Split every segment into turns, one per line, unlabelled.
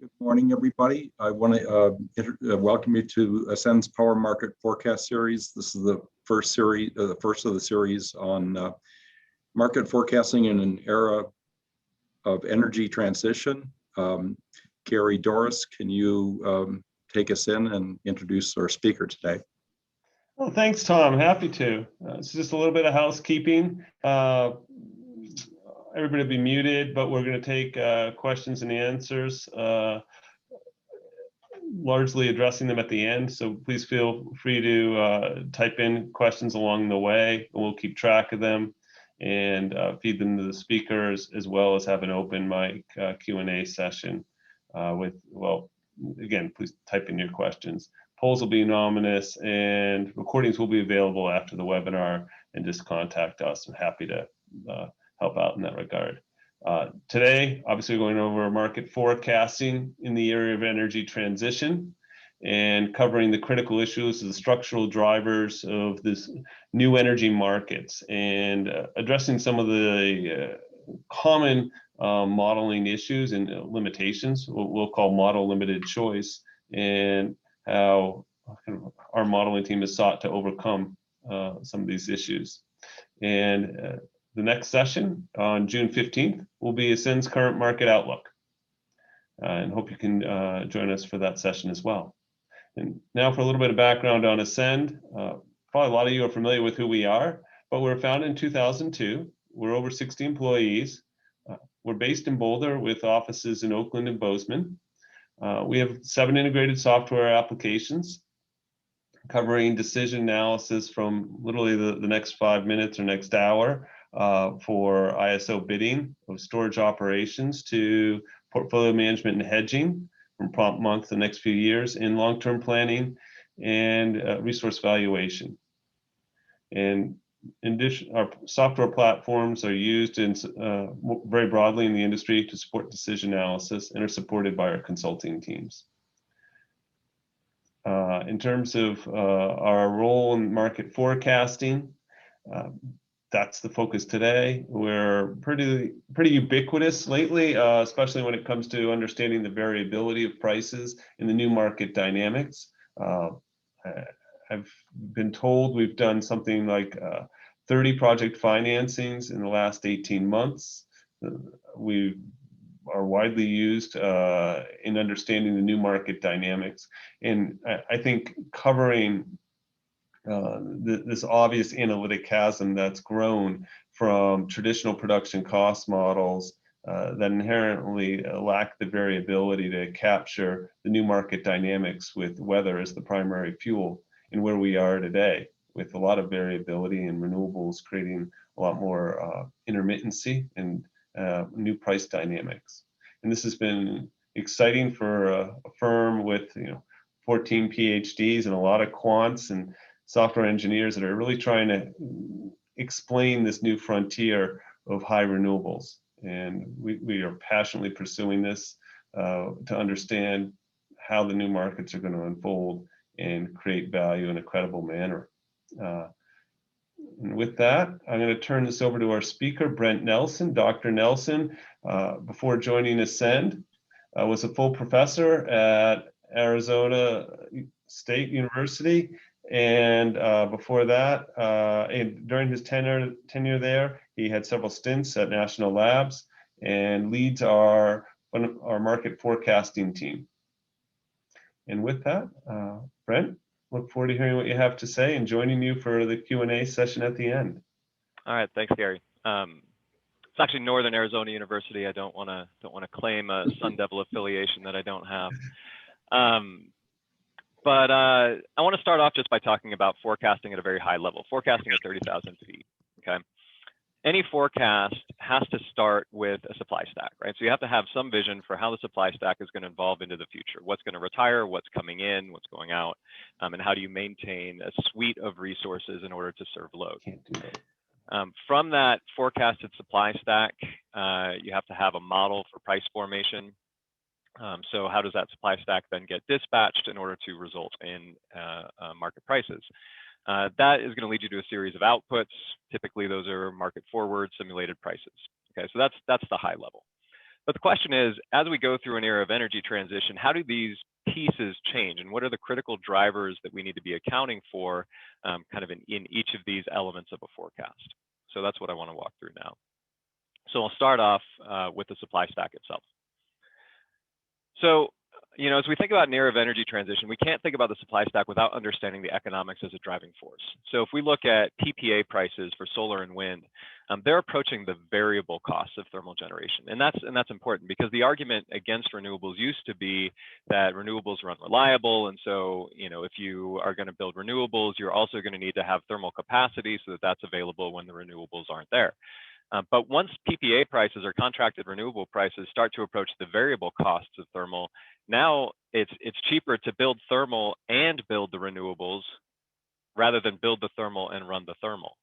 Good morning, everybody. I want to welcome you to Ascend's Power Market Forecast Series. This is the first series, the first of the series on market forecasting in an era of energy transition. Gary Doris, can you take us in and introduce our speaker today?
Well, thanks, Tom. Happy to. It's just a little bit of housekeeping. Everybody will be muted, but we're going to take questions and answers, largely addressing them at the end. So please feel free to type in questions along the way. We'll keep track of them and feed them to the speakers, as well as have an open mic Q&A session again, please type in your questions. Polls will be anonymous and recordings will be available after the webinar, and just contact us. I'm happy to help out in that regard. Today, obviously, we're going over market forecasting in the area of energy transition and covering the critical issues of the structural drivers of this new energy markets, and addressing some of the common modeling issues and limitations, what we'll call model limited choice, and how our modeling team has sought to overcome some of these issues. And the next session on June 15th will be Ascend's current market outlook. And hope you can join us for that session as well. And now for a little bit of background on Ascend. Probably a lot of you are familiar with who we are, but we were founded in 2002. We're over 60 employees. We're based in Boulder with offices in Oakland and Bozeman. We have 7 integrated software applications covering decision analysis from literally the next 5 minutes or next hour for ISO bidding of storage operations to portfolio management and hedging from prompt month the next few years, in long-term planning and resource valuation. And in addition, our software platforms are used in very broadly in the industry to support decision analysis and are supported by our consulting teams. In terms of our role in market forecasting, that's the focus today. We're pretty ubiquitous lately, especially when it comes to understanding the variability of prices in the new market dynamics. I've been told we've done something like 30 project financings in the last 18 months. We are widely used in understanding the new market dynamics. And I think covering this obvious analytic chasm that's grown from traditional production cost models that inherently lack the variability to capture the new market dynamics with weather as the primary fuel, and where we are today with a lot of variability and renewables creating a lot more intermittency and new price dynamics. And this has been exciting for a firm with 14 PhDs and a lot of quants and software engineers that are really trying to explain this new frontier of high renewables. And we are passionately pursuing this to understand how the new markets are going to unfold and create value in a credible manner. And with that, I'm going to turn this over to our speaker, Brent Nelson. Dr. Nelson, before joining Ascend, was a full professor at Arizona State University. And before that, and during his tenure there, he had several stints at National Labs and leads our market forecasting team. And with that, Brent, look forward to hearing what you have to say and joining you for the Q&A session at the end.
All right, thanks, Gary. It's actually Northern Arizona University. I don't want to claim a Sun Devil affiliation that I don't have. But I want to start off just by talking about forecasting at a very high level, forecasting at 30,000 feet, okay? Any forecast has to start with a supply stack, right? So you have to have some vision for how the supply stack is going to evolve into the future. What's going to retire, what's coming in, what's going out, and how do you maintain a suite of resources in order to serve load. From that forecasted supply stack, you have to have a model for price formation. So how does that supply stack then get dispatched in order to result in market prices? That is going to lead you to a series of outputs. Typically, those are market forward simulated prices. Okay, so that's the high level. But the question is, as we go through an era of energy transition, how do these pieces change, and what are the critical drivers that we need to be accounting for kind of in each of these elements of a forecast? So that's what I want to walk through now. So I'll start off with the supply stack itself. So, as we think about an era of energy transition, we can't think about the supply stack without understanding the economics as a driving force. So if we look at PPA prices for solar and wind, they're approaching the variable costs of thermal generation. And that's important, because the argument against renewables used to be that renewables are unreliable. And so, if you are going to build renewables, you're also going to need to have thermal capacity so that that's available when the renewables aren't there. But once PPA prices or contracted renewable prices start to approach the variable costs of thermal, now it's cheaper to build thermal and build the renewables rather than build the thermal and run the thermal.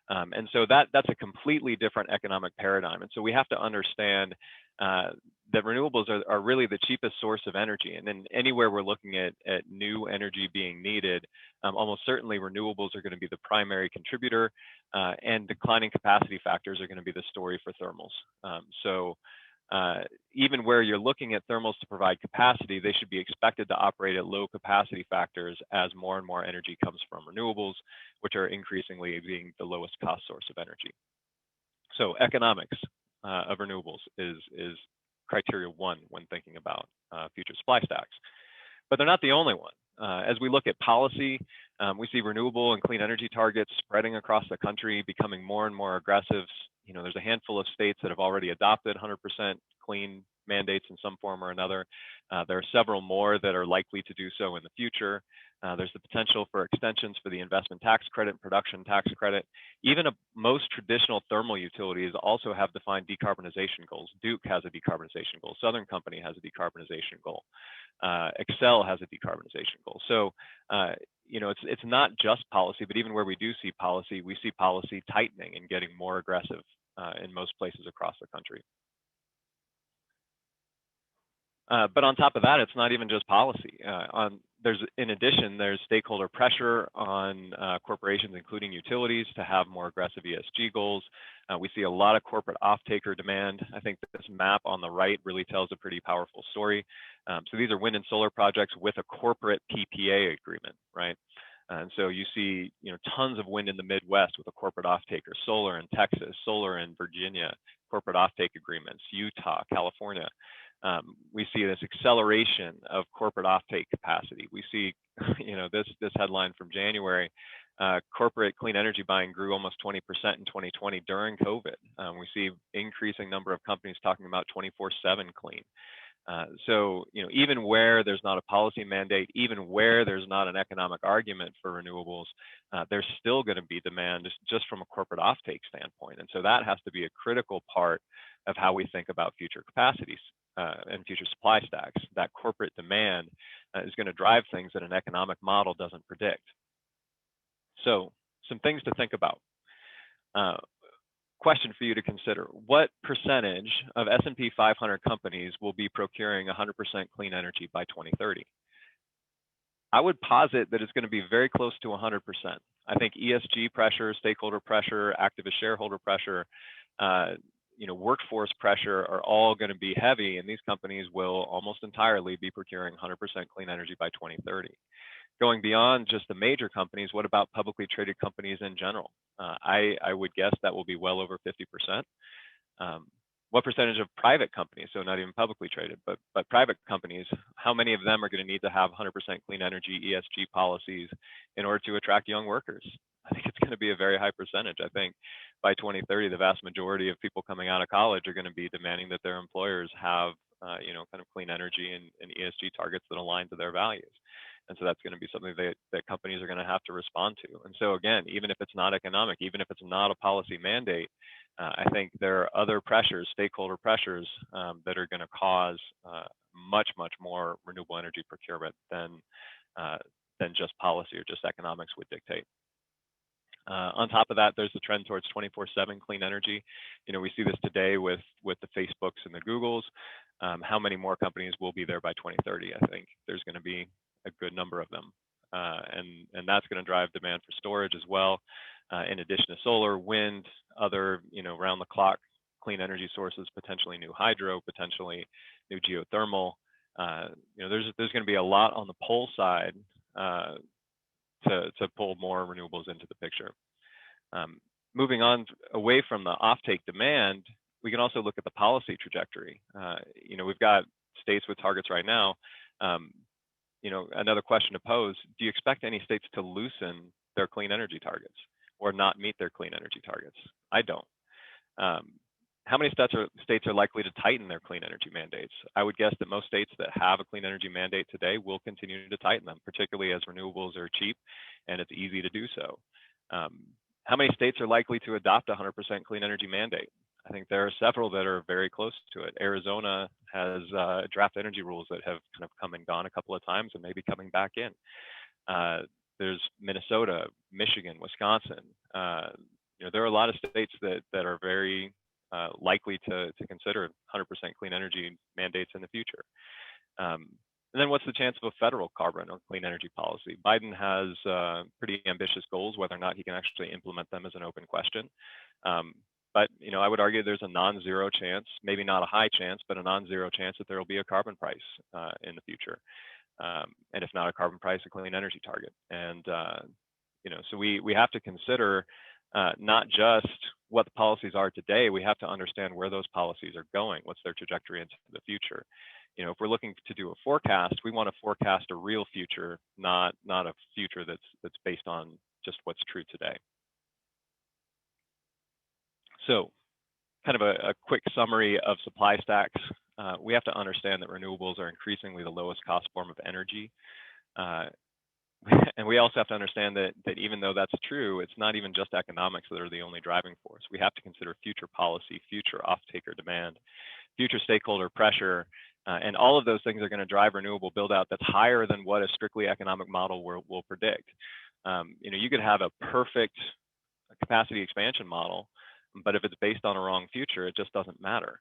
And so that's a completely different economic paradigm. And so we have to understand that renewables are really the cheapest source of energy. And then anywhere we're looking at new energy being needed, almost certainly renewables are going to be the primary contributor, and declining capacity factors are going to be the story for thermals. So even where you're looking at thermals to provide capacity, they should be expected to operate at low capacity factors as more and more energy comes from renewables, which are increasingly being the lowest cost source of energy. So economics of renewables is criteria one when thinking about future supply stacks. But they're not the only one. As we look at policy, we see renewable and clean energy targets spreading across the country, becoming more and more aggressive. There's a handful of states that have already adopted 100% clean mandates in some form or another. There are several more that are likely to do so in the future. There's the potential for extensions for the investment tax credit and production tax credit. Even most traditional thermal utilities also have defined decarbonization goals. Duke has a decarbonization goal. Southern Company has a decarbonization goal. Excel has a decarbonization goal. So, it's not just policy, but even where we do see policy, we see policy tightening and getting more aggressive in most places across the country. But on top of that, it's not even just policy. In addition, there's stakeholder pressure on corporations, including utilities, to have more aggressive ESG goals. We see a lot of corporate off-taker demand. I think this map on the right really tells a pretty powerful story. So these are wind and solar projects with a corporate PPA agreement, right? And so you see, tons of wind in the Midwest with a corporate off-taker, solar in Texas, solar in Virginia, corporate off-take agreements, Utah, California. We see this acceleration of corporate offtake capacity. We see, this headline from January, corporate clean energy buying grew almost 20% in 2020 during COVID. We see increasing number of companies talking about 24/7 clean. So, even where there's not a policy mandate, even where there's not an economic argument for renewables, there's still going to be demand just from a corporate offtake standpoint. And so that has to be a critical part of how we think about future capacities and future supply stacks. That corporate demand is going to drive things that an economic model doesn't predict. So some things to think about. Question for you to consider: what percentage of S&P 500 companies will be procuring 100% clean energy by 2030? I would posit that it's going to be very close to 100%. I think ESG pressure, stakeholder pressure, activist shareholder pressure, workforce pressure are all going to be heavy, and these companies will almost entirely be procuring 100% clean energy by 2030. Going beyond just the major companies, what about publicly traded companies in general? I would guess that will be well over 50%. What percentage of private companies, so not even publicly traded, but private companies, how many of them are going to need to have 100% clean energy ESG policies in order to attract young workers? I think it's going to be a very high percentage. I think by 2030, the vast majority of people coming out of college are going to be demanding that their employers have, kind of clean energy and ESG targets that align to their values. And so that's going to be something that companies are going to have to respond to. And so again, even if it's not economic, even if it's not a policy mandate, I think there are other pressures, stakeholder pressures, that are going to cause much, much more renewable energy procurement than just policy or just economics would dictate. On top of that, there's the trend towards 24/7 clean energy. We see this today with the Facebooks and the Googles. How many more companies will be there by 2030? I think there's going to be a good number of them. And that's going to drive demand for storage as well. In addition to solar, wind, other, round the clock clean energy sources, potentially new hydro, potentially new geothermal. There's going to be a lot on the pull side to pull more renewables into the picture. Moving on away from the offtake demand, we can also look at the policy trajectory. We've got states with targets right now. Another question to pose: do you expect any states to loosen their clean energy targets or not meet their clean energy targets? I don't. How many states are likely to tighten their clean energy mandates? I would guess that most states that have a clean energy mandate today will continue to tighten them, particularly as renewables are cheap and it's easy to do so. How many states are likely to adopt a 100% clean energy mandate? I think there are several that are very close to it. Arizona has draft energy rules that have kind of come and gone a couple of times and maybe coming back in. There's Minnesota, Michigan, Wisconsin. There are a lot of states that are very likely to consider 100% clean energy mandates in the future. And then what's the chance of a federal carbon or clean energy policy? Biden has pretty ambitious goals. Whether or not he can actually implement them is an open question. But I would argue there's a non-zero chance, maybe not a high chance, but a non-zero chance that there will be a carbon price in the future. And if not a carbon price, a clean energy target. And so we have to consider not just what the policies are today. We have to understand where those policies are going. What's their trajectory into the future? If we're looking to do a forecast, we want to forecast a real future, not a future that's based on just what's true today. So kind of a quick summary of supply stacks. We have to understand that renewables are increasingly the lowest cost form of energy. And we also have to understand that even though that's true, it's not even just economics that are the only driving force. We have to consider future policy, future off-taker demand, future stakeholder pressure, and all of those things are going to drive renewable build-out that's higher than what a strictly economic model will predict. You could have a perfect capacity expansion model, but if it's based on a wrong future, it just doesn't matter.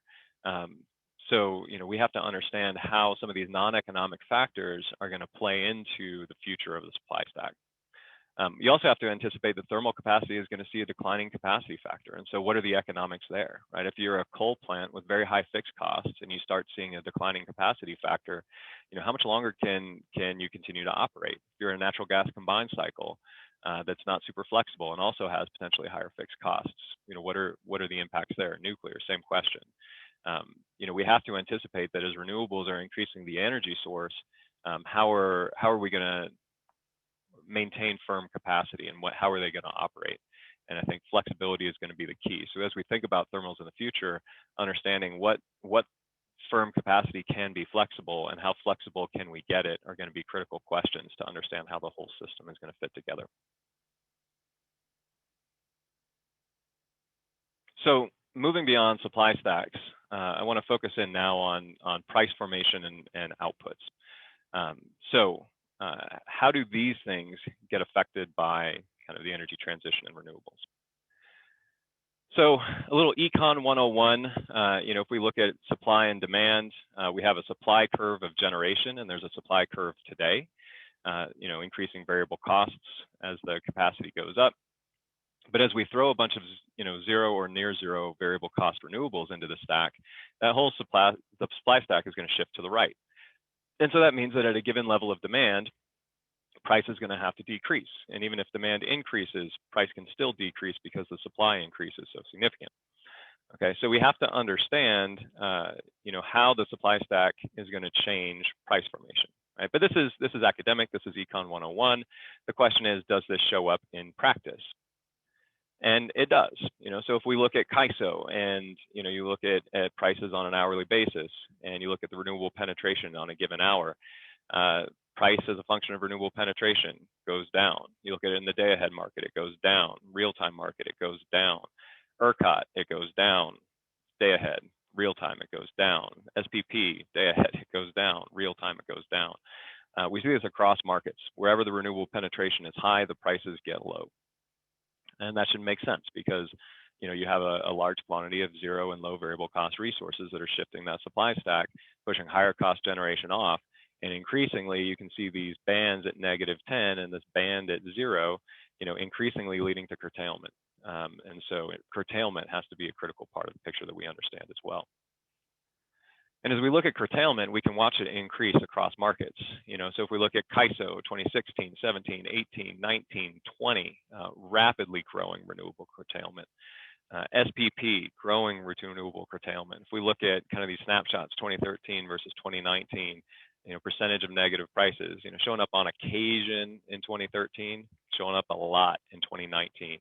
So we have to understand how some of these non-economic factors are going to play into the future of the supply stack. You also have to anticipate that thermal capacity is going to see a declining capacity factor. And so what are the economics there, right? If you're a coal plant with very high fixed costs and you start seeing a declining capacity factor, how much longer can you continue to operate? If you're a natural gas combined cycle that's not super flexible and also has potentially higher fixed costs, what are the impacts there? Nuclear, same question. We have to anticipate that as renewables are increasing the energy source, how are we going to maintain firm capacity and how are they going to operate? And I think flexibility is going to be the key. So as we think about thermals in the future, understanding what firm capacity can be flexible and how flexible can we get it are going to be critical questions to understand how the whole system is going to fit together. So moving beyond supply stacks, I want to focus in now on price formation and outputs. So how do these things get affected by kind of the energy transition and renewables? So a little Econ 101, if we look at supply and demand, we have a supply curve of generation and there's a supply curve today, increasing variable costs as the capacity goes up. But as we throw a bunch of zero or near zero variable cost renewables into the stack, that whole supply stack is going to shift to the right. And so that means that at a given level of demand, price is going to have to decrease. And even if demand increases, price can still decrease because the supply increase is so significant. Okay, so we have to understand, how the supply stack is going to change price formation, right? But this is academic. This is Econ 101. The question is, does this show up in practice? And it does. So if we look at CAISO and you look at prices on an hourly basis, and you look at the renewable penetration on a given hour, price as a function of renewable penetration goes down. You look at it in the day-ahead market, it goes down. Real-time market, it goes down. ERCOT, it goes down. Day-ahead, real-time, it goes down. SPP, day-ahead, it goes down. Real-time, it goes down. We see this across markets. Wherever the renewable penetration is high, the prices get low. And that should make sense because you have a large quantity of zero and low variable cost resources that are shifting that supply stack, pushing higher cost generation off. And increasingly, you can see these bands at -10 and this band at 0, increasingly leading to curtailment. And so curtailment has to be a critical part of the picture that we understand as well. And as we look at curtailment, we can watch it increase across markets. So if we look at CAISO 2016, 17, 18, 19, 20, rapidly growing renewable curtailment. SPP, growing renewable curtailment. If we look at kind of these snapshots, 2013 versus 2019, percentage of negative prices, showing up on occasion in 2013, showing up a lot in 2019.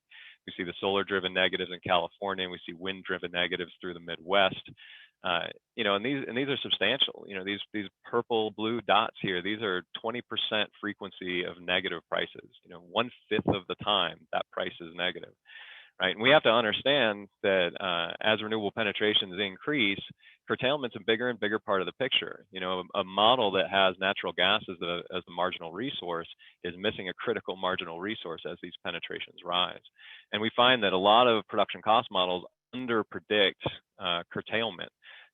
We see the solar-driven negatives in California, and we see wind-driven negatives through the Midwest. And these are substantial. These purple blue dots here, these are 20% frequency of negative prices. 1/5 of the time that price is negative, right? And we have to understand that as renewable penetrations increase, curtailment's a bigger and bigger part of the picture. A model that has natural gas as the marginal resource is missing a critical marginal resource as these penetrations rise. And we find that a lot of production cost models underpredict curtailment.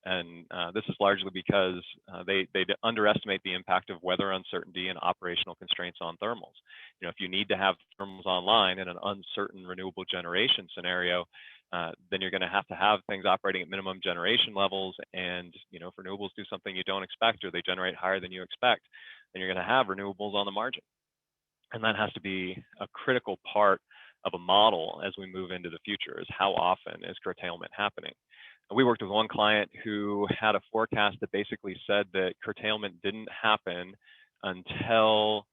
And this is largely because they underestimate the impact of weather uncertainty and operational constraints on thermals. If you need to have thermals online in an uncertain renewable generation scenario, then you're going to have things operating at minimum generation levels. And if renewables do something you don't expect, or they generate higher than you expect, then you're going to have renewables on the margin. And that has to be a critical part of a model as we move into the future, is how often is curtailment happening. We worked with one client who had a forecast that basically said that curtailment didn't happen until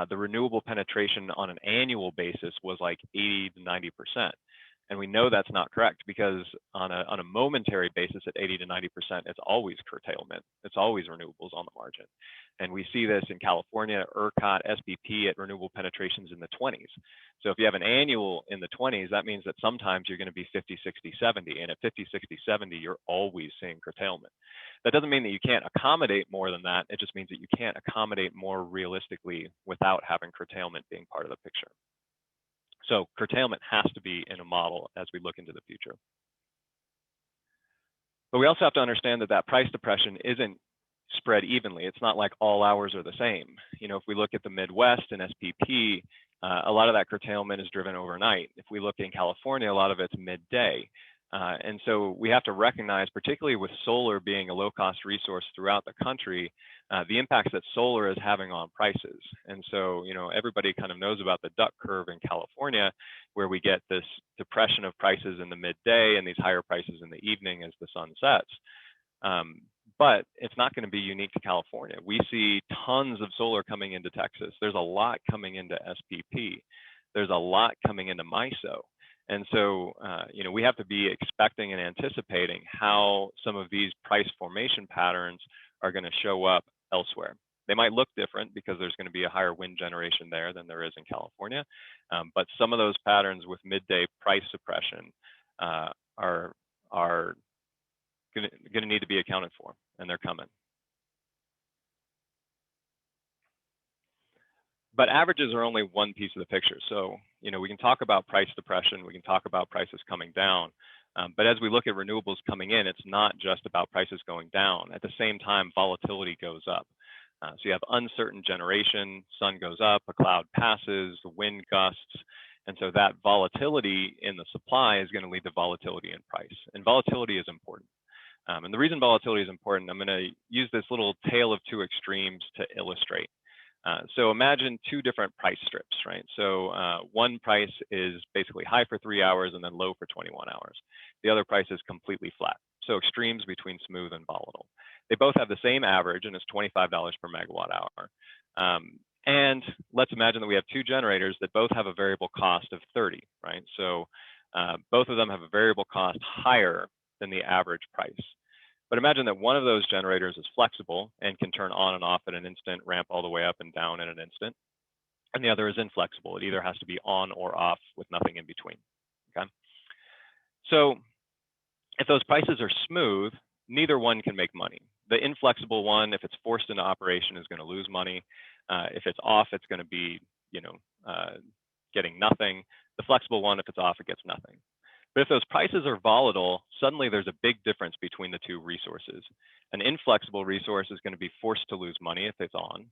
the renewable penetration on an annual basis was like 80 to 90%. And we know that's not correct, because on a momentary basis at 80 to 90%, it's always curtailment. It's always renewables on the margin. And we see this in California, ERCOT, SPP at renewable penetrations in the 20s. So if you have an annual in the 20s, that means that sometimes you're going to be 50, 60, 70. And at 50, 60, 70, you're always seeing curtailment. That doesn't mean that you can't accommodate more than that. It just means that you can't accommodate more realistically without having curtailment being part of the picture. So curtailment has to be in a model as we look into the future. But we also have to understand that that price depression isn't spread evenly. It's not like all hours are the same. If we look at the Midwest and SPP, a lot of that curtailment is driven overnight. If we look in California, a lot of it's midday. And so we have to recognize, particularly with solar being a low-cost resource throughout the country, the impacts that solar is having on prices. And so, everybody kind of knows about the duck curve in California, where we get this depression of prices in the midday and these higher prices in the evening as the sun sets. But it's not going to be unique to California. We see tons of solar coming into Texas. There's a lot coming into SPP. There's a lot coming into MISO. And so, we have to be expecting and anticipating how some of these price formation patterns are going to show up elsewhere. They might look different because there's going to be a higher wind generation there than there is in California. But some of those patterns with midday price suppression are going to need to be accounted for, and they're coming. But averages are only one piece of the picture. So, we can talk about price depression, we can talk about prices coming down, but as we look at renewables coming in, it's not just about prices going down. At the same time, volatility goes up. So you have uncertain generation, sun goes up, a cloud passes, the wind gusts, and so that volatility in the supply is going to lead to volatility in price. And volatility is important. And the reason volatility is important, I'm going to use this little tale of two extremes to illustrate. So imagine two different price strips, right? So one price is basically high for 3 hours and then low for 21 hours. The other price is completely flat. So extremes between smooth and volatile. They both have the same average, and it's $25 per megawatt hour. And let's imagine that we have two generators that both have a variable cost of 30, right? So both of them have a variable cost higher than the average price. But imagine that one of those generators is flexible and can turn on and off in an instant, ramp all the way up and down in an instant. And the other is inflexible. It either has to be on or off with nothing in between, okay? So if those prices are smooth, neither one can make money. The inflexible one, if it's forced into operation, is going to lose money. If it's off, it's going to be, getting nothing. The flexible one, if it's off, it gets nothing. But if those prices are volatile, suddenly there's a big difference between the two resources. An inflexible resource is going to be forced to lose money if it's on.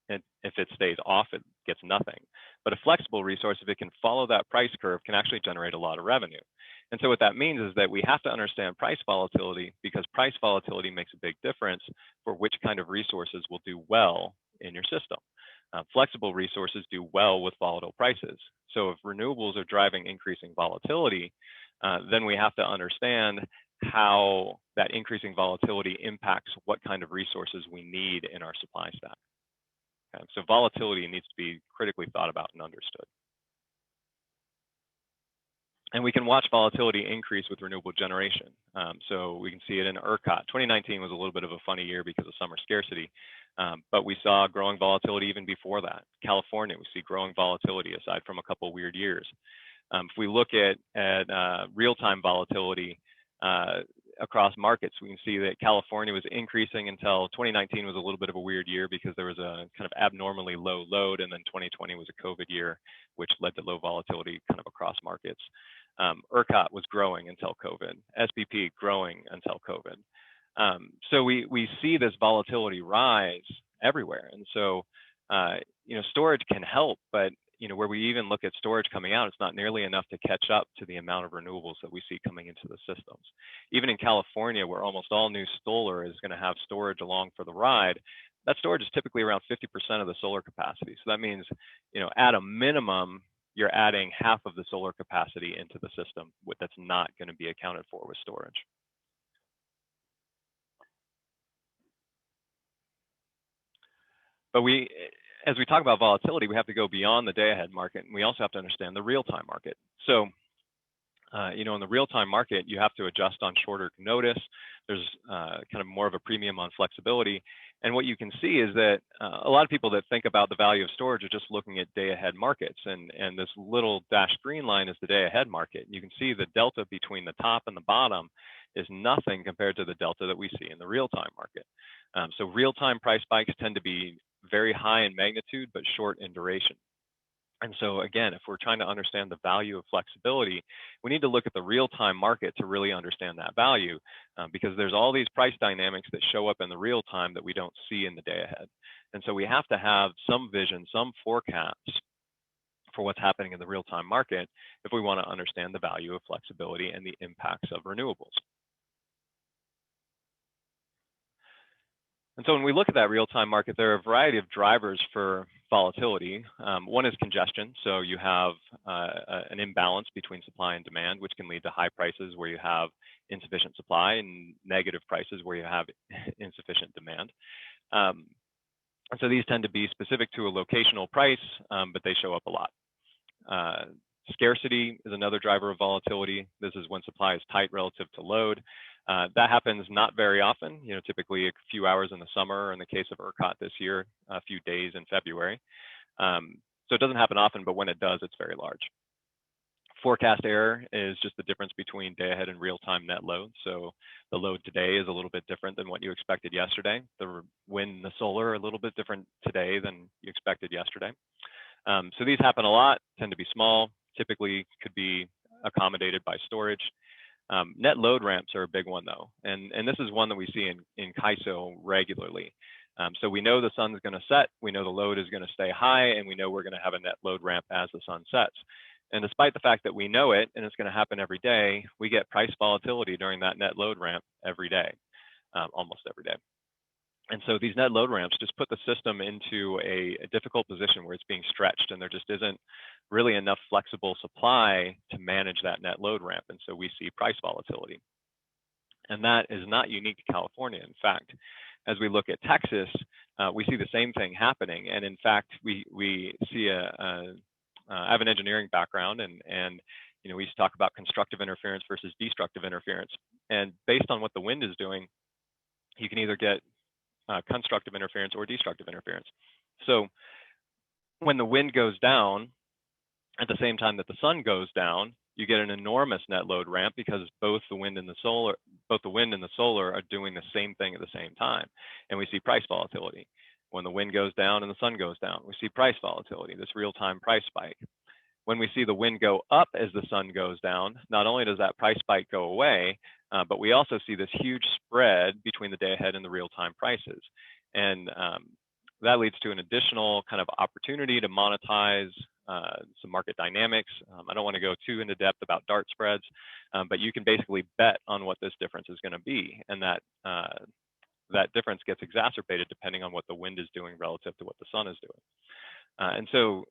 and if it stays off, it gets nothing. But a flexible resource, if it can follow that price curve, can actually generate a lot of revenue. And so what that means is that we have to understand price volatility, because price volatility makes a big difference for which kind of resources will do well in your system. Flexible resources do well with volatile prices. So if renewables are driving increasing volatility, then we have to understand how that increasing volatility impacts what kind of resources we need in our supply stack. Okay, so volatility needs to be critically thought about and understood. And we can watch volatility increase with renewable generation. So we can see it in ERCOT. 2019 was a little bit of a funny year because of summer scarcity, but we saw growing volatility even before that. California, we see growing volatility aside from a couple weird years. If we look at real-time volatility across markets, we can see that California was increasing until 2019 was a little bit of a weird year because there was a kind of abnormally low load, and then 2020 was a COVID year, which led to low volatility kind of across markets. ERCOT was growing until COVID, SPP growing until COVID. So we see this volatility rise everywhere. And so, storage can help, but where we even look at storage coming out, it's not nearly enough to catch up to the amount of renewables that we see coming into the systems. Even in California, where almost all new solar is going to have storage along for the ride, that storage is typically around 50% of the solar capacity. So that means, at a minimum, you're adding half of the solar capacity into the system that's not going to be accounted for with storage. But as we talk about volatility, we have to go beyond the day-ahead market, and we also have to understand the real-time market. So, in the real-time market, you have to adjust on shorter notice. There's kind of more of a premium on flexibility. And what you can see is that a lot of people that think about the value of storage are just looking at day-ahead markets. And this little dashed green line is the day-ahead market. And you can see the delta between the top and the bottom is nothing compared to the delta that we see in the real-time market. So real-time price spikes tend to be very high in magnitude, but short in duration. And so again, if we're trying to understand the value of flexibility, we need to look at the real-time market to really understand that value, because there's all these price dynamics that show up in the real time that we don't see in the day ahead. And so we have to have some vision, some forecasts for what's happening in the real-time market if we want to understand the value of flexibility and the impacts of renewables. And so when we look at that real-time market, there are a variety of drivers for volatility. One is congestion. So you have an imbalance between supply and demand, which can lead to high prices where you have insufficient supply, and negative prices where you have insufficient demand. And so these tend to be specific to a locational price, but they show up a lot. Scarcity is another driver of volatility. This is when supply is tight relative to load. That happens not very often, typically a few hours in the summer, or in the case of ERCOT this year, a few days in February. So it doesn't happen often, but when it does, it's very large. Forecast error is just the difference between day ahead and real-time net load. So the load today is a little bit different than what you expected yesterday. The wind and the solar are a little bit different today than you expected yesterday. So these happen a lot, tend to be small, typically could be accommodated by storage. Net load ramps are a big one though, and this is one that we see in CAISO regularly. So we know the sun's going to set, we know the load is going to stay high, and we know we're going to have a net load ramp as the sun sets. And despite the fact that we know it and it's going to happen every day, we get price volatility during that net load ramp every day, almost every day. And so these net load ramps just put the system into a difficult position where it's being stretched, and there just isn't really enough flexible supply to manage that net load ramp. And so we see price volatility. And that is not unique to California. In fact, as we look at Texas, we see the same thing happening. And in fact, we see I have an engineering background, and we used to talk about constructive interference versus destructive interference. And based on what the wind is doing, you can either get constructive interference or destructive interference. So when the wind goes down at the same time that the sun goes down, you get an enormous net load ramp because both the wind and the solar are doing the same thing at the same time, and we see price volatility. When the wind goes down and the sun goes down, we see price volatility, this real-time price spike. When we see the wind go up as the sun goes down, not only does that price spike go away, but we also see this huge spread between the day ahead and the real-time prices. And that leads to an additional kind of opportunity to monetize some market dynamics. I don't want to go too into depth about dart spreads, but you can basically bet on what this difference is going to be, and that that difference gets exacerbated depending on what the wind is doing relative to what the sun is doing. And so,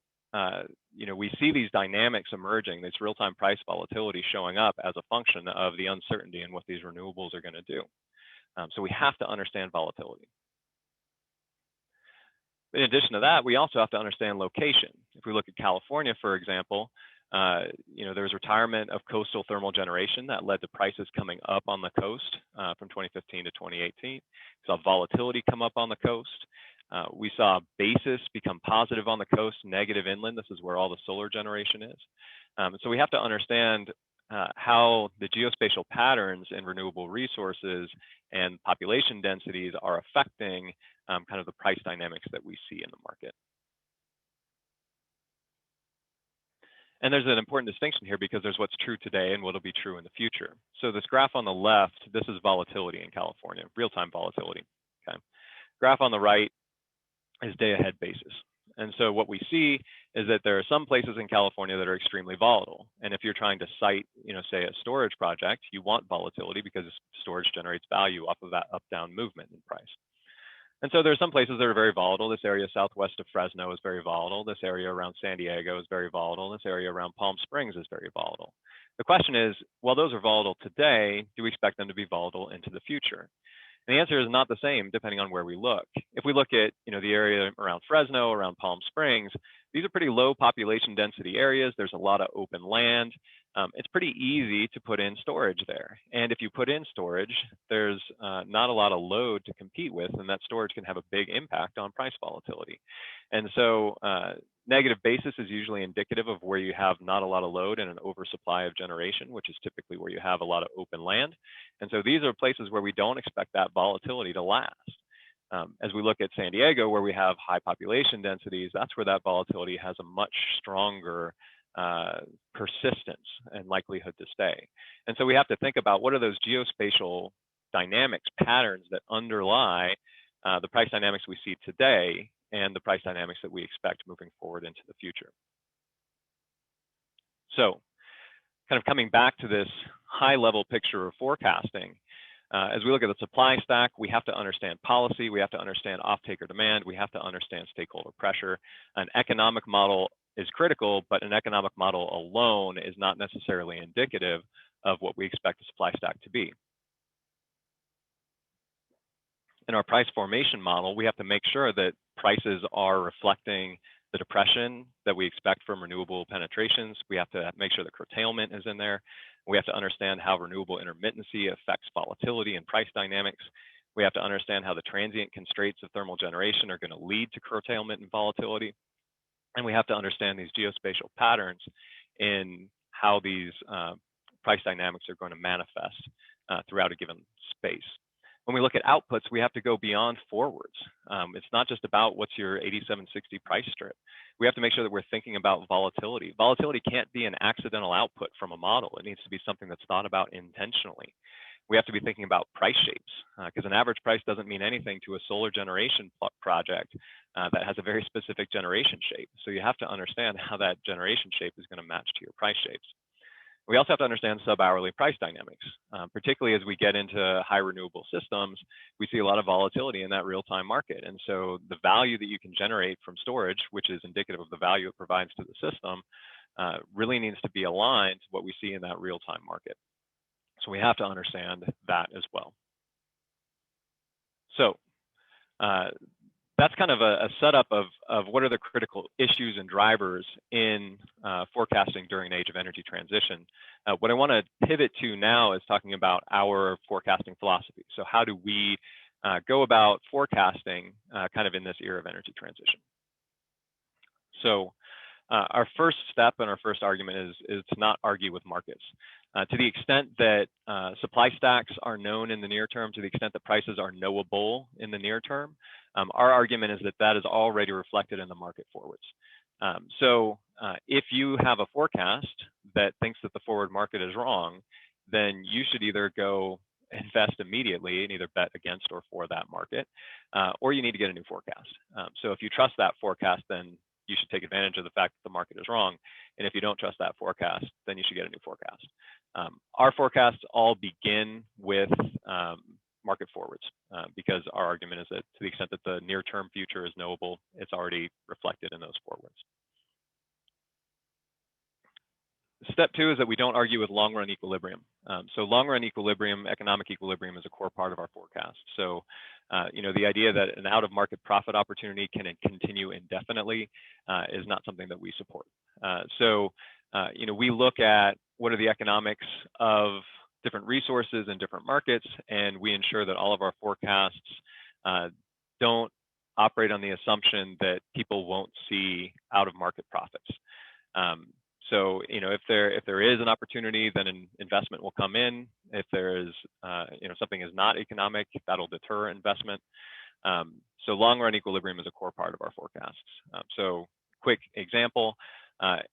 you know, we see these dynamics emerging, this real-time price volatility showing up as a function of the uncertainty in what these renewables are going to do. So we have to understand volatility. In addition to that, we also have to understand location. If we look at California, for example, you know, there was retirement of coastal thermal generation that led to prices coming up on the coast from 2015 to 2018. We saw volatility come up on the coast. We saw basis become positive on the coast, negative inland. This is where all the solar generation is. So we have to understand how the geospatial patterns in renewable resources and population densities are affecting kind of the price dynamics that we see in the market. And there's an important distinction here because there's what's true today and what'll be true in the future. So this graph on the left, this is volatility in California, real-time volatility. Okay. Graph on the right is day-ahead basis. And so what we see is that there are some places in California that are extremely volatile. And if you're trying to cite, you know, say a storage project, you want volatility because storage generates value off of that up-down movement in price. And so there are some places that are very volatile. This area southwest of Fresno is very volatile. This area around San Diego is very volatile. This area around Palm Springs is very volatile. The question is, while those are volatile today, do we expect them to be volatile into the future? And the answer is not the same depending on where we look. If we look at, you know, the area around Fresno, around Palm Springs, these are pretty low population density areas. There's a lot of open land. It's pretty easy to put in storage there. And if you put in storage, there's not a lot of load to compete with, and that storage can have a big impact on price volatility. And so negative basis is usually indicative of where you have not a lot of load and an oversupply of generation, which is typically where you have a lot of open land. And so these are places where we don't expect that volatility to last. As we look at San Diego, where we have high population densities, that's where that volatility has a much stronger persistence and likelihood to stay. And so we have to think about what are those geospatial dynamics, patterns that underlie the price dynamics we see today and the price dynamics that we expect moving forward into the future. So kind of coming back to this high level picture of forecasting, as we look at the supply stack, we have to understand policy, we have to understand off-taker demand, we have to understand stakeholder pressure. An economic model is critical, but an economic model alone is not necessarily indicative of what we expect the supply stack to be. In our price formation model, we have to make sure that prices are reflecting the depression that we expect from renewable penetrations. We have to make sure the curtailment is in there. We have to understand how renewable intermittency affects volatility and price dynamics. We have to understand how the transient constraints of thermal generation are going to lead to curtailment and volatility. And we have to understand these geospatial patterns in how these price dynamics are going to manifest throughout a given space. When we look at outputs, we have to go beyond forwards. It's not just about what's your 8760 price strip. We have to make sure that we're thinking about volatility. Volatility can't be an accidental output from a model. It needs to be something that's thought about intentionally. We have to be thinking about price shapes because an average price doesn't mean anything to a solar generation project that has a very specific generation shape. So you have to understand how that generation shape is going to match to your price shapes. We also have to understand sub-hourly price dynamics, particularly as we get into high renewable systems. We see a lot of volatility in that real-time market. And so the value that you can generate from storage, which is indicative of the value it provides to the system, really needs to be aligned to what we see in that real-time market. So we have to understand that as well. So that's kind of a setup of what are the critical issues and drivers in forecasting during an age of energy transition. What I want to pivot to now is talking about our forecasting philosophy. So how do we go about forecasting kind of in this era of energy transition? So our first step and our first argument is to not argue with markets. To the extent that supply stacks are known in the near term, to the extent that prices are knowable in the near term, our argument is that that is already reflected in the market forwards. So if you have a forecast that thinks that the forward market is wrong, then you should either go invest immediately and either bet against or for that market, or you need to get a new forecast. So if you trust that forecast, then you should take advantage of the fact that the market is wrong. And if you don't trust that forecast, then you should get a new forecast. Our forecasts all begin with market forwards, because our argument is that to the extent that the near-term future is knowable, it's already reflected in those forwards. Step two is that we don't argue with long-run equilibrium. So long-run equilibrium, economic equilibrium, is a core part of our forecast. So, the idea that an out-of-market profit opportunity can continue indefinitely is not something that we support. We look at what are the economics of different resources in different markets, and we ensure that all of our forecasts don't operate on the assumption that people won't see out-of-market profits. So, if there is an opportunity, then an investment will come in. If there is, something is not economic, that'll deter investment. So long-run equilibrium is a core part of our forecasts. So quick example,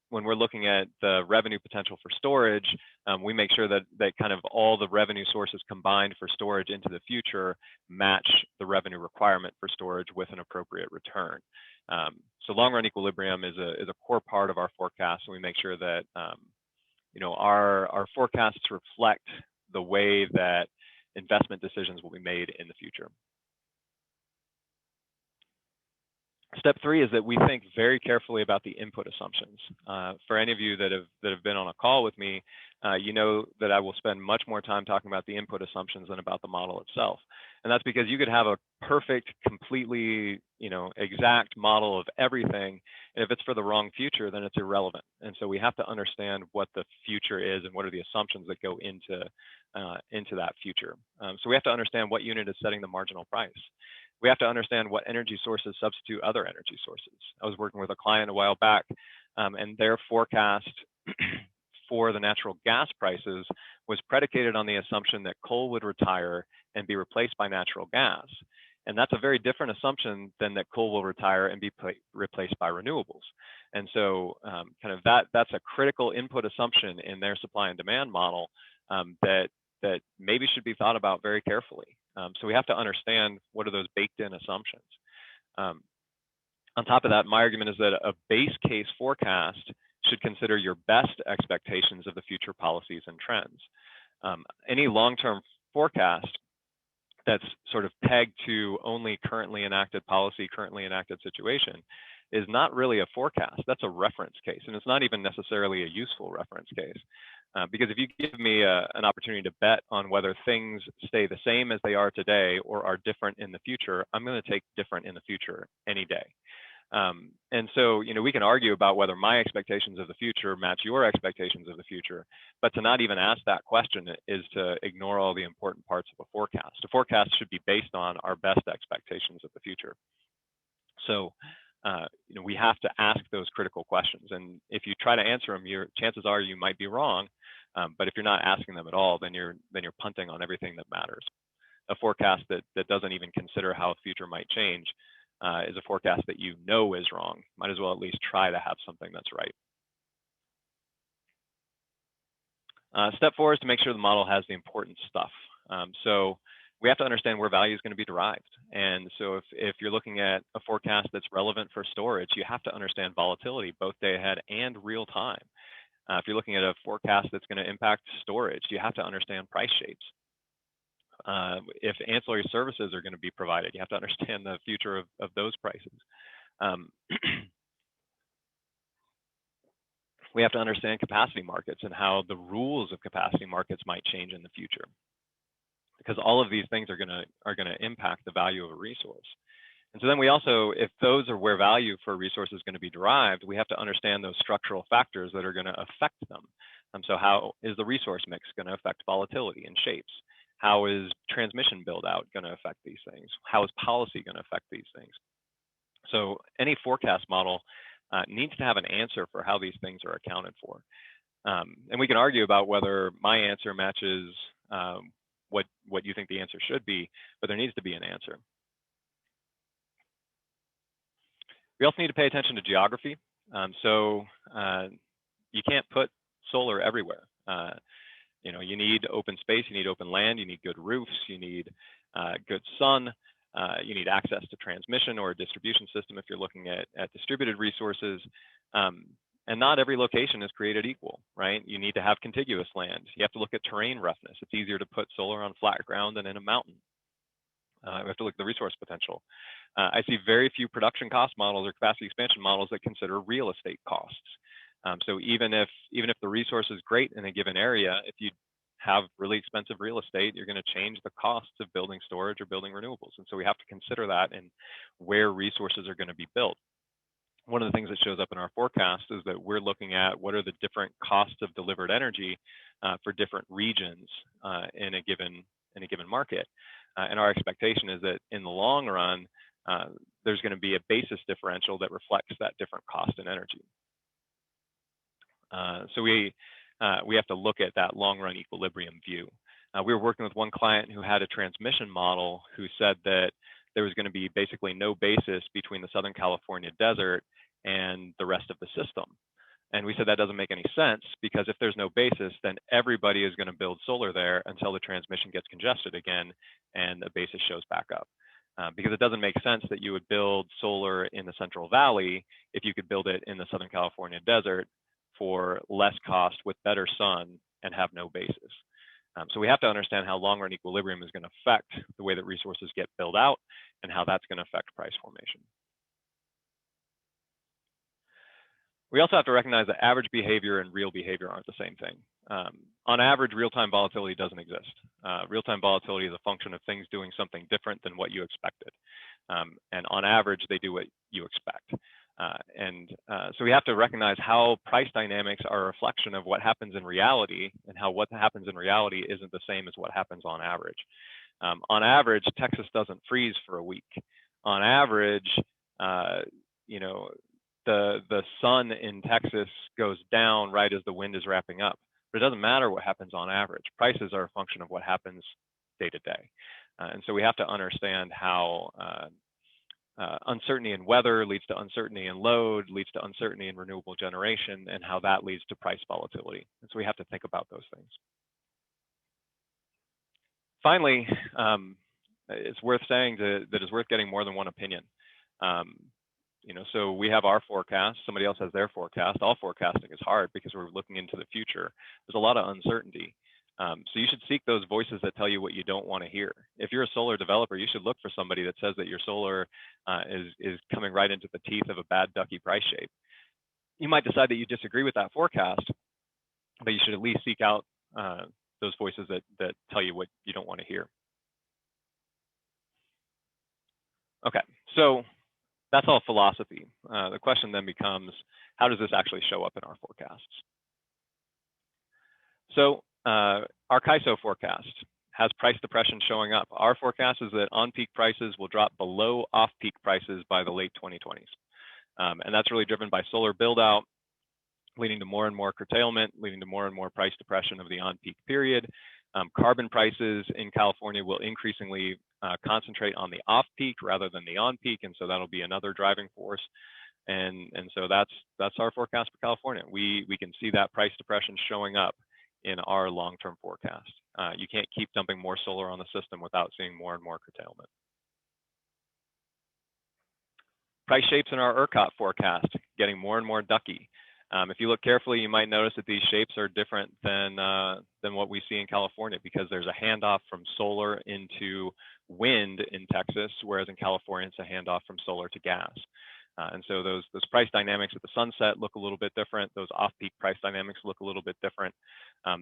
when we're looking at the revenue potential for storage, we make sure that kind of all the revenue sources combined for storage into the future match the revenue requirement for storage with an appropriate return. So long-run equilibrium is a core part of our forecast, and we make sure that our forecasts reflect the way that investment decisions will be made in the future. Step three is that we think very carefully about the input assumptions. For any of you that have been on a call with me, you know that I will spend much more time talking about the input assumptions than about the model itself. And that's because you could have a perfect, completely, exact model of everything, and if it's for the wrong future, then it's irrelevant. And so we have to understand what the future is and what are the assumptions that go into that future. So we have to understand what unit is setting the marginal price. We have to understand what energy sources substitute other energy sources. I was working with a client a while back, and their forecast for the natural gas prices was predicated on the assumption that coal would retire and be replaced by natural gas. And that's a very different assumption than that coal will retire and be replaced by renewables. And so that's a critical input assumption in their supply and demand model that maybe should be thought about very carefully. So we have to understand what are those baked in assumptions. On top of that, my argument is that a base case forecast should consider your best expectations of the future policies and trends. Any long-term forecast that's sort of pegged to only currently enacted policy, currently enacted situation is not really a forecast. That's a reference case, and it's not even necessarily a useful reference case. Because if you give me an opportunity to bet on whether things stay the same as they are today or are different in the future, I'm going to take different in the future any day. And so, we can argue about whether my expectations of the future match your expectations of the future, but to not even ask that question is to ignore all the important parts of a forecast. A forecast should be based on our best expectations of the future. So, we have to ask those critical questions. And if you try to answer them, chances are you might be wrong. But if you're not asking them at all, then you're punting on everything that matters. A forecast that doesn't even consider how the future might change is a forecast that you know is wrong. Might as well at least try to have something that's right. Step 4 is to make sure the model has the important stuff. So we have to understand where value is going to be derived. And so if you're looking at a forecast that's relevant for storage, you have to understand volatility, both day ahead and real time. If you're looking at a forecast that's going to impact storage, you have to understand price shapes. If ancillary services are going to be provided, you have to understand the future of those prices. We have to understand capacity markets and how the rules of capacity markets might change in the future, because all of these things are going to impact the value of a resource. And so then we also, if those are where value for a resource is going to be derived, we have to understand those structural factors that are going to affect them. So how is the resource mix going to affect volatility and shapes? How is transmission build out going to affect these things? How is policy going to affect these things? So any forecast model needs to have an answer for how these things are accounted for. And we can argue about whether my answer matches what you think the answer should be, but there needs to be an answer. We also need to pay attention to geography. So you can't put solar everywhere. You know, you need open space, you need open land, you need good roofs, you need good sun, you need access to transmission or a distribution system if you're looking at distributed resources. And not every location is created equal, right? You need to have contiguous land. You have to look at terrain roughness. It's easier to put solar on flat ground than in a mountain. We have to look at the resource potential. I see very few production cost models or capacity expansion models that consider real estate costs. So even if the resource is great in a given area, if you have really expensive real estate, you're going to change the costs of building storage or building renewables. And so we have to consider that in where resources are going to be built. One of the things that shows up in our forecast is that we're looking at what are the different costs of delivered energy for different regions in a given market. And our expectation is that in the long run, there's going to be a basis differential that reflects that different cost in energy. So we have to look at that long run equilibrium view. We were working with one client who had a transmission model who said that there was going to be basically no basis between the Southern California desert and the rest of the system. And we said that doesn't make any sense, because if there's no basis, then everybody is going to build solar there until the transmission gets congested again and the basis shows back up. Because it doesn't make sense that you would build solar in the Central Valley if you could build it in the Southern California desert for less cost with better sun and have no basis. So we have to understand how long-run equilibrium is going to affect the way that resources get built out and how that's going to affect price formation. We also have to recognize that average behavior and real behavior aren't the same thing. On average, real-time volatility doesn't exist. Real-time volatility is a function of things doing something different than what you expected. And on average, they do what you expect. So we have to recognize how price dynamics are a reflection of what happens in reality, and how what happens in reality isn't the same as what happens on average. On average, Texas doesn't freeze for a week. On average, you know, the sun in Texas goes down right as the wind is wrapping up. But it doesn't matter what happens on average. Prices are a function of what happens day to day. And so we have to understand how uncertainty in weather leads to uncertainty in load, leads to uncertainty in renewable generation, and how that leads to price volatility. And so we have to think about those things. Finally, it's worth saying that it's worth getting more than one opinion. You know, so we have our forecast, somebody else has their forecast. All forecasting is hard because we're looking into the future. There's a lot of uncertainty. So you should seek those voices that tell you what you don't want to hear. If you're a solar developer, you should look for somebody that says that your solar is coming right into the teeth of a bad ducky price shape. You might decide that you disagree with that forecast, but you should at least seek out those voices that tell you what you don't want to hear. Okay, so that's all philosophy. The question then becomes, how does this actually show up in our forecasts? So our CAISO forecast has price depression showing up. Our forecast is that on-peak prices will drop below off-peak prices by the late 2020s. And that's really driven by solar build-out, leading to more and more curtailment, leading to more and more price depression of the on-peak period. Carbon prices in California will increasingly concentrate on the off-peak rather than the on-peak, and so that'll be another driving force. And so that's our forecast for California. We can see that price depression showing up in our long-term forecast. You can't keep dumping more solar on the system without seeing more and more curtailment. Price shapes in our ERCOT forecast getting more and more ducky. If you look carefully, you might notice that these shapes are different than what we see in California, because there's a handoff from solar into wind in Texas, whereas in California, it's a handoff from solar to gas. And so those price dynamics at the sunset look a little bit different. Those off-peak price dynamics look a little bit different.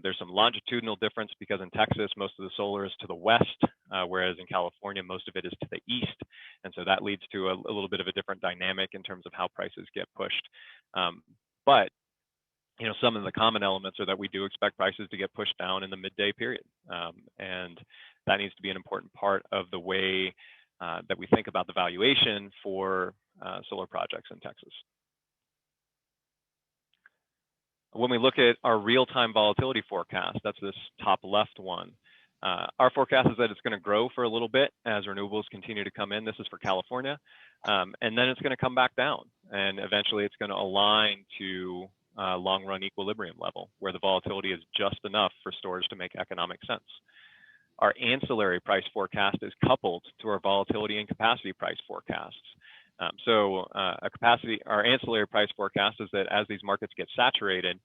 There's some longitudinal difference, because in Texas, most of the solar is to the west, whereas in California, most of it is to the east. And so that leads to a little bit of a different dynamic in terms of how prices get pushed. But you know, some of the common elements are that we do expect prices to get pushed down in the midday period. And that needs to be an important part of the way that we think about the valuation for solar projects in Texas. When we look at our real-time volatility forecast, that's this top left one. Our forecast is that it's going to grow for a little bit as renewables continue to come in. This is for California. And then it's going to come back down. And eventually it's going to align to long-run equilibrium level, where the volatility is just enough for storage to make economic sense. Our ancillary price forecast is coupled to our volatility and capacity price forecasts. Our ancillary price forecast is that as these markets get saturated,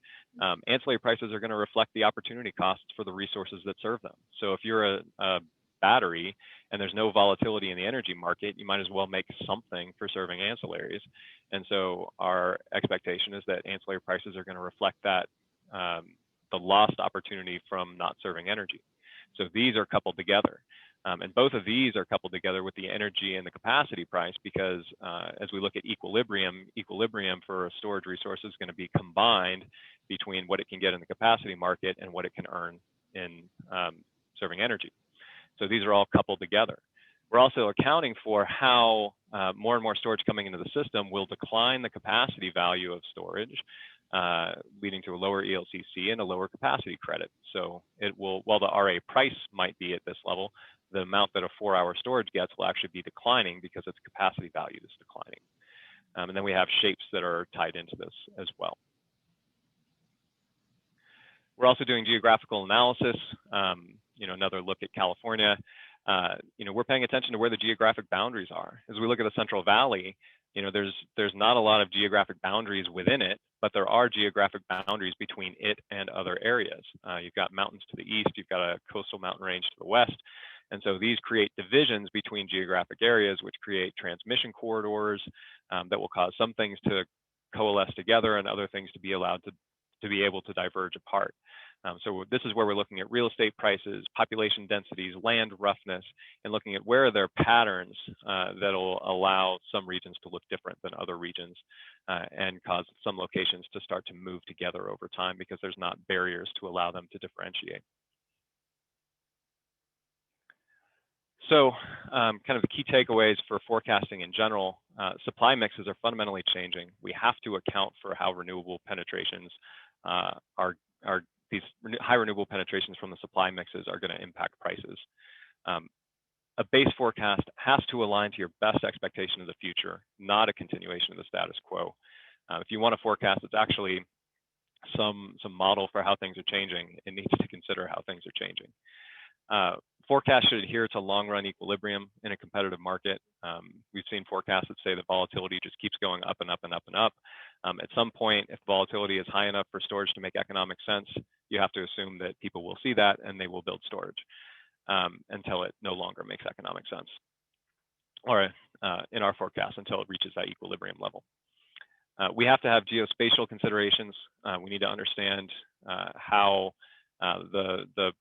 ancillary prices are going to reflect the opportunity costs for the resources that serve them. So if you're a battery and there's no volatility in the energy market, you might as well make something for serving ancillaries. And so our expectation is that ancillary prices are going to reflect that, the lost opportunity from not serving energy. So these are coupled together. And both of these are coupled together with the energy and the capacity price, because as we look at equilibrium for a storage resource is going to be combined between what it can get in the capacity market and what it can earn in serving energy. So these are all coupled together. We're also accounting for how more and more storage coming into the system will decline the capacity value of storage, leading to a lower ELCC and a lower capacity credit. So it will, while the RA price might be at this level, the amount that a 4-hour storage gets will actually be declining because its capacity value is declining. And then we have shapes that are tied into this as well. We're also doing geographical analysis, another look at California. We're paying attention to where the geographic boundaries are. As we look at the Central Valley, there's not a lot of geographic boundaries within it, but there are geographic boundaries between it and other areas. You've got mountains to the east, you've got a coastal mountain range to the west. And so these create divisions between geographic areas, which create transmission corridors that will cause some things to coalesce together and other things to be allowed to be able to diverge apart. So this is where we're looking at real estate prices, population densities, land roughness, and looking at where are there patterns that'll allow some regions to look different than other regions and cause some locations to start to move together over time because there's not barriers to allow them to differentiate. So kind of the key takeaways for forecasting in general, supply mixes are fundamentally changing. We have to account for how renewable penetrations these high renewable penetrations from the supply mixes are going to impact prices. A base forecast has to align to your best expectation of the future, not a continuation of the status quo. If you want a forecast, it's actually some model for how things are changing. It needs to consider how things are changing. Forecasts should adhere to long-run equilibrium in a competitive market. We've seen forecasts that say that volatility just keeps going up and up and up and up. At some point, if volatility is high enough for storage to make economic sense, you have to assume that people will see that and they will build storage until it no longer makes economic sense, or in our forecast, until it reaches that equilibrium level. We have to have geospatial considerations. We need to understand how the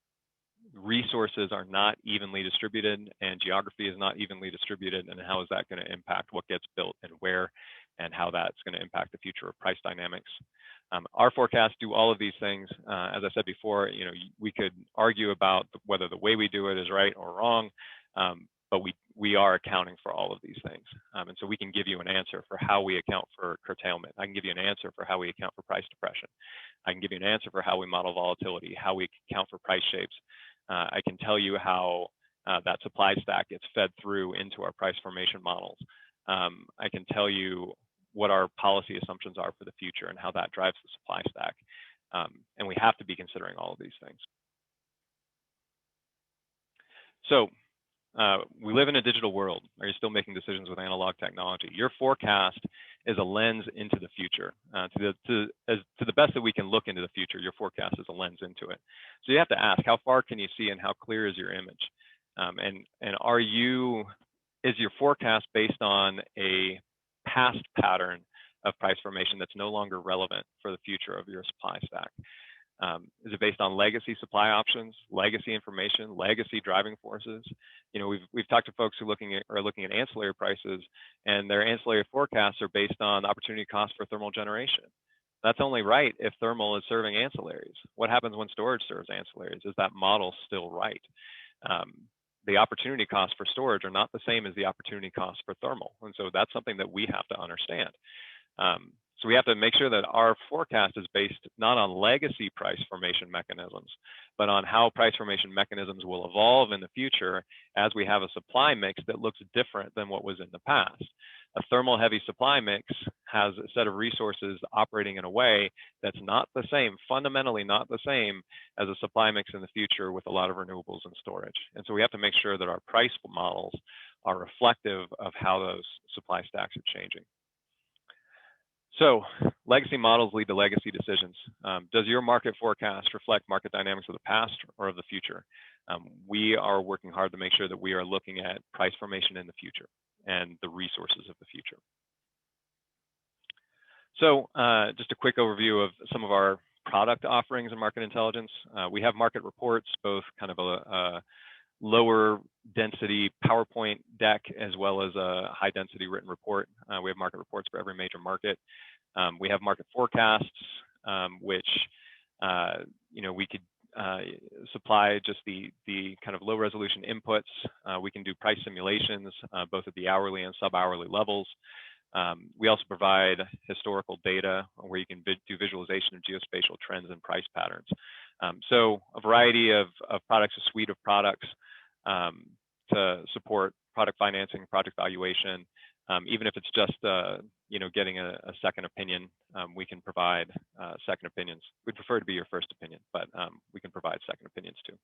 resources are not evenly distributed and geography is not evenly distributed, and how is that going to impact what gets built and where, and how that's going to impact the future of price dynamics. Our forecasts do all of these things. As I said before, we could argue about whether the way we do it is right or wrong, but we are accounting for all of these things. And so we can give you an answer for how we account for curtailment. I can give you an answer for how we account for price depression. I can give you an answer for how we model volatility, how we account for price shapes. I can tell you how that supply stack gets fed through into our price formation models. I can tell you what our policy assumptions are for the future and how that drives the supply stack. And we have to be considering all of these things. So we live in a digital world. Are you still making decisions with analog technology? Your forecast is a lens into the future. To the best that we can look into the future, your forecast is a lens into it. So you have to ask, how far can you see and how clear is your image? And is your forecast based on a past pattern of price formation that's no longer relevant for the future of your supply stack? Is it based on legacy supply options, legacy information, legacy driving forces? We've talked to folks who are looking at ancillary prices, and their ancillary forecasts are based on opportunity cost for thermal generation. That's only right if thermal is serving ancillaries. What happens when storage serves ancillaries? Is that model still right? The opportunity costs for storage are not the same as the opportunity costs for thermal. And so that's something that we have to understand. So we have to make sure that our forecast is based not on legacy price formation mechanisms, but on how price formation mechanisms will evolve in the future as we have a supply mix that looks different than what was in the past. A thermal heavy supply mix has a set of resources operating in a way that's not the same, fundamentally not the same as a supply mix in the future with a lot of renewables and storage. And so we have to make sure that our price models are reflective of how those supply stacks are changing. So legacy models lead to legacy decisions. Does your market forecast reflect market dynamics of the past or of the future? We are working hard to make sure that we are looking at price formation in the future and the resources of the future. So just a quick overview of some of our product offerings in market intelligence. We have market reports, both kind of a lower density PowerPoint deck as well as a high density written report. We have market reports for every major market. We have market forecasts, which we could supply just the kind of low resolution inputs. We can do price simulations, both at the hourly and sub-hourly levels. We also provide historical data where you can do visualization of geospatial trends and price patterns. So a variety of products, a suite of products to support product financing, project valuation. Even if it's just getting a second opinion, we can provide second opinions. We'd prefer to be your first opinion, but we can provide second opinions too.